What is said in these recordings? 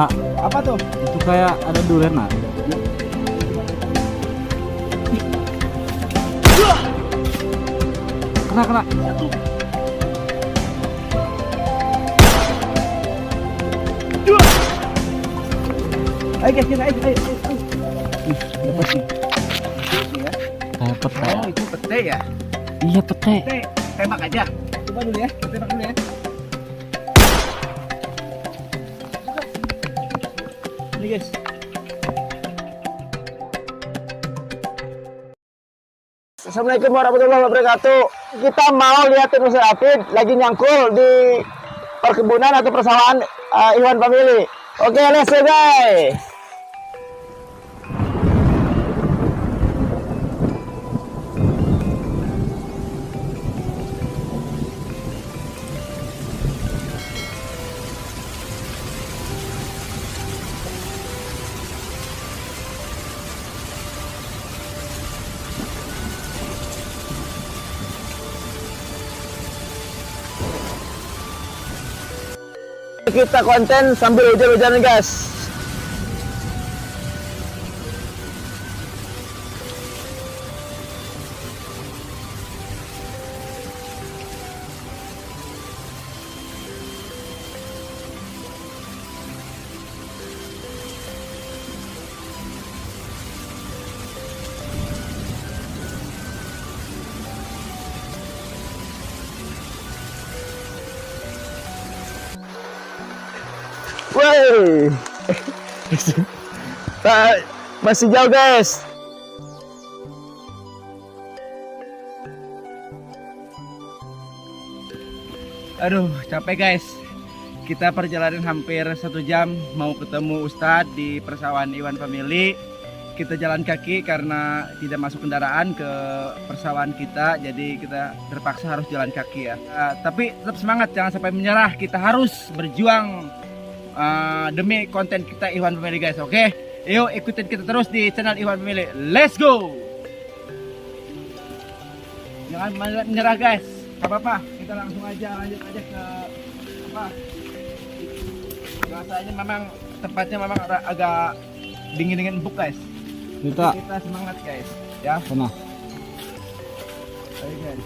Ah, Apa tuh? itu kayak ada durian ah. Kena. Satu. Dua. Ayo guys, ayo. Dapat nih. Ini ya. Kayak pete. Oh, itu pete ya? Iya pete. Pete, tembak aja. Coba dulu ya, tembak dulu ya. Ini guys. Assalamualaikum warahmatullahi wabarakatuh. Kita mau lihatin Mr. Afid lagi nyangkul di perkebunan atau persawahan Iwan Family. Oke, let's go guys. Kita konten sambil hujan-hujanan guys. Woi, masih jauh guys. Aduh, capek guys. Kita perjalanan hampir 1 jam mau ketemu Ustadz di persawahan Iwan Family. Kita jalan kaki karena tidak masuk kendaraan ke persawahan kita, jadi kita terpaksa harus jalan kaki ya. Tapi tetap semangat, jangan sampai menyerah. Kita harus berjuang demi konten kita Iwan Family guys. Oke, yuk ikutin kita terus di channel Iwan Family. Let's go. Jangan menyerah guys. Gak apa-apa, kita langsung aja lanjut aja ke apa? Rasanya memang tempatnya memang agak dingin empuk guys. Kita Semangat guys ya. sana. Ayo guys.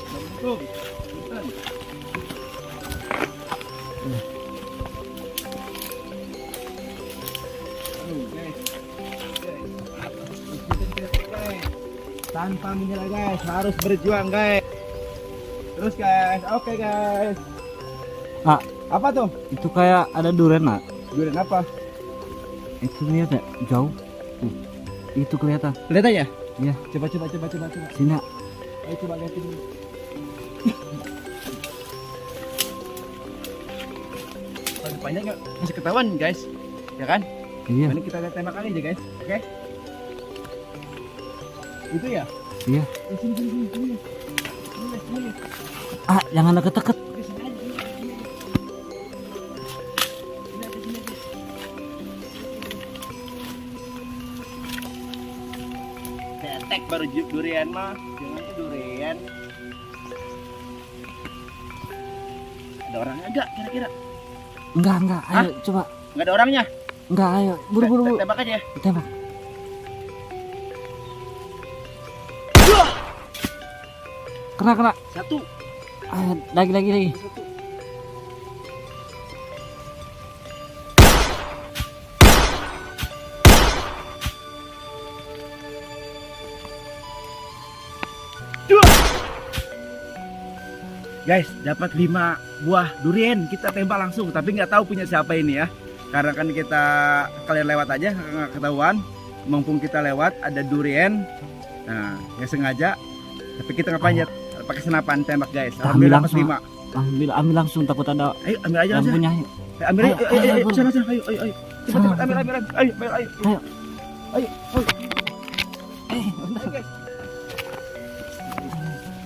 Assalamualaikum. Punten. Tanpa menyerah guys, harus berjuang guys. Terus guys, oke guys. Ah, Apa tuh? itu kayak ada durian ah. Durian apa? Itu lihat ya, jauh. Itu kelihatan. Lihat aja. Iya, Coba. sini. Ayo coba lihatin dulu. Kalau depannya nggak masih ketahuan guys, ya kan? Iya, Ini kita tembak aja guys, oke? Itu ya? iya. Sini. Ah, jangan deket-deket. Sini aja, sini. Cetek baru durian mah, jangan tuh durian. Ada orangnya enggak kira-kira? Enggak, ayo coba. Enggak ada orangnya? Enggak, ayo. Buru. Tembak aja ya. Tembak. Kena. Satu. Ayo, lagi. Satu. Dua. Guys, dapat 5 buah durian. Kita tembak langsung, tapi nggak tahu punya siapa ini ya. Karena kan kita kalian lewat aja nggak ketahuan. Mumpung kita lewat ada durian. Nah, nggak sengaja. Tapi kita ngapain ya? Pakai senapan tembak guys. Ambil Alhamdulillah dapat langsung. 5. Ambil langsung, takut ada Ayo ambil aja. yang punya. Ambil aja. Ayo, buru. sana. Ayo. Sana, Cepat ambil. Ayo. Ayo.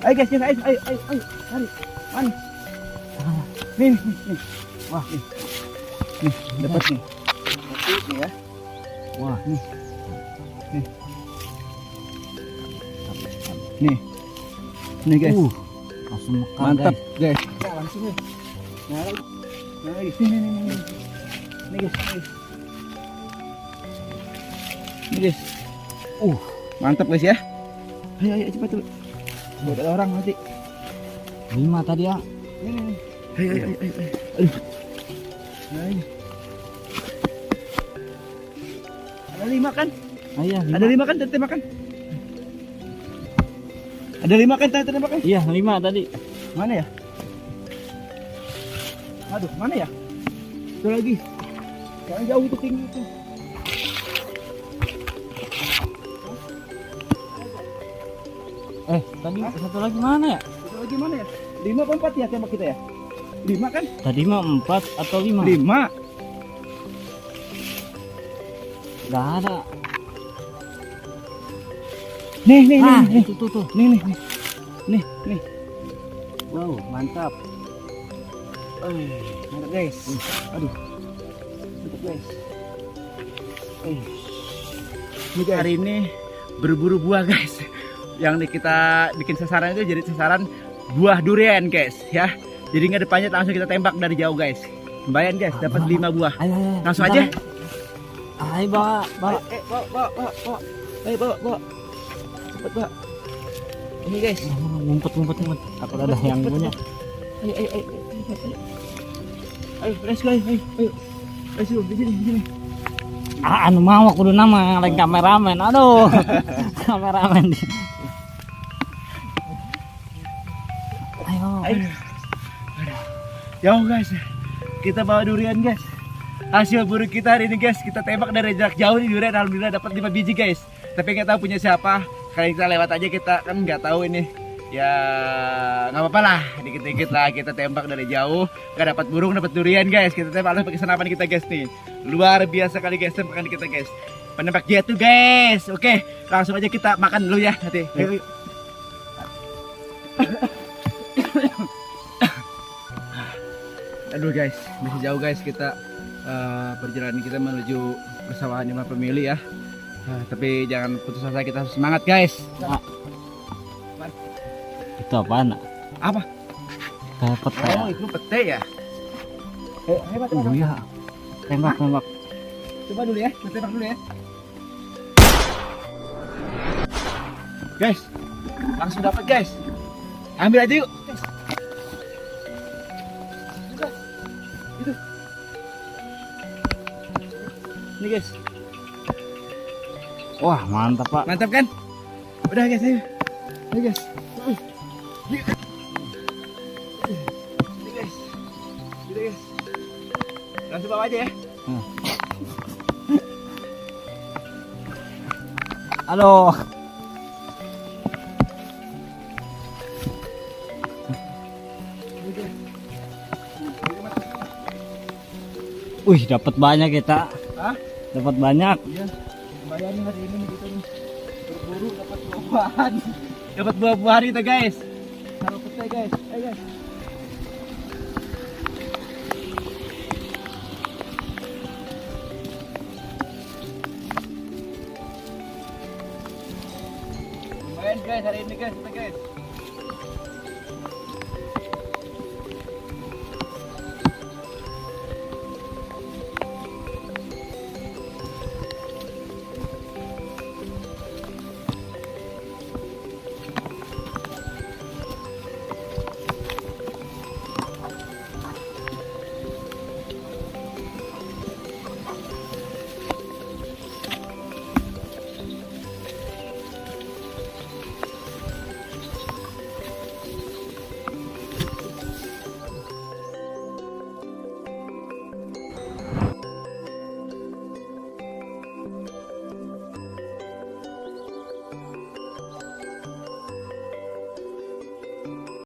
Ayo guys, ayo. Mari. Mana? Nih. Wah, nih. Nih, dapat nih. Dapat nih ya. Wah, Nih. Nih guys. langsung mekar, Mantap guys. guys. Langsung nih. Nah, Nice. Nih. Nih guys, nih. Nih guys. Mantap guys ya. Ayo cepat tuh. Buat ada orang nanti. 5 tadi ya. Nih. Ayo. Aduh. Nah, ini. Ada 5 kan? Iya, Ada 5 kan tadi makan? Ada 5 kan tadi makan? Iya, 5 tadi. Mana ya? Aduh, mana ya? Itu lagi. Yang jauh itu tinggi itu. Tadi satu lagi mana ya? Itu lagi mana ya? 5 apa 4 ya tembak kita ya? 5 kan? Tadi mah 4 atau 5? 5. Enggak ada. Nih. Itu tuh. Nih. Wow, mantap. Mantap guys. Aduh. Mantap guys. Hari ini berburu buah guys. Yang kita bikin sasaran itu jadi sasaran buah durian guys ya. Jadi nggak depannya langsung kita tembak dari jauh guys. Lumayan guys, dapat 5 buah. Ayo. Langsung aja. Ayo bawa. Bawa. Ayo bawa. Cepet bawa. Ini guys. Ngumpet. Aku ada yang punya. Ayo. Let's go. Ayo. Let's go. Di sini. Anu mau aku udah nama lain kameramen. Aduh. Kameramen. Ayo. Jauh guys. Kita bawa durian guys. Hasil buru kita hari ini guys, kita tembak dari jarak jauh nih durian. Alhamdulillah dapat 5 biji guys. Tapi nggak tahu punya siapa. Kali kita lewat aja, kita kan nggak tahu ini. Ya nggak apa-apa lah, dikit-dikit lah kita tembak dari jauh. Nggak dapat burung, dapat durian guys. Kita tembak langsung pakai senapan kita guys nih. Luar biasa kali guys tembakan kita guys. Penembak jitu guys. Oke, langsung aja kita makan dulu ya nanti. Ayo. Aduh guys, masih jauh guys kita perjalanan kita menuju persawahan Iwan Family ya. Tapi jangan putus asa, kita harus semangat guys. Itu apaan? Apa? Kayak pete ya? Itu pete ya? Hebat. Iya. Tembak. Coba dulu ya, kita tembak dulu ya. Guys, langsung dapat guys. Ambil aja yuk. Itu. Ini guys. Wah, mantap, Pak. Mantap kan? Udah guys, ayo. Ayo guys. Ini guys. Ini guys. Langsung bawa aja ya. Halo. Wih, dapat banyak kita. Hah? Dapat banyak. Iya. Lumayan nih hari ini kita nih. Berburu dapat buah-buahan. Dapat buah-buahan kita guys. Taruh pete guys. Ayo guys. Lumayan guys hari ini guys, kita guys.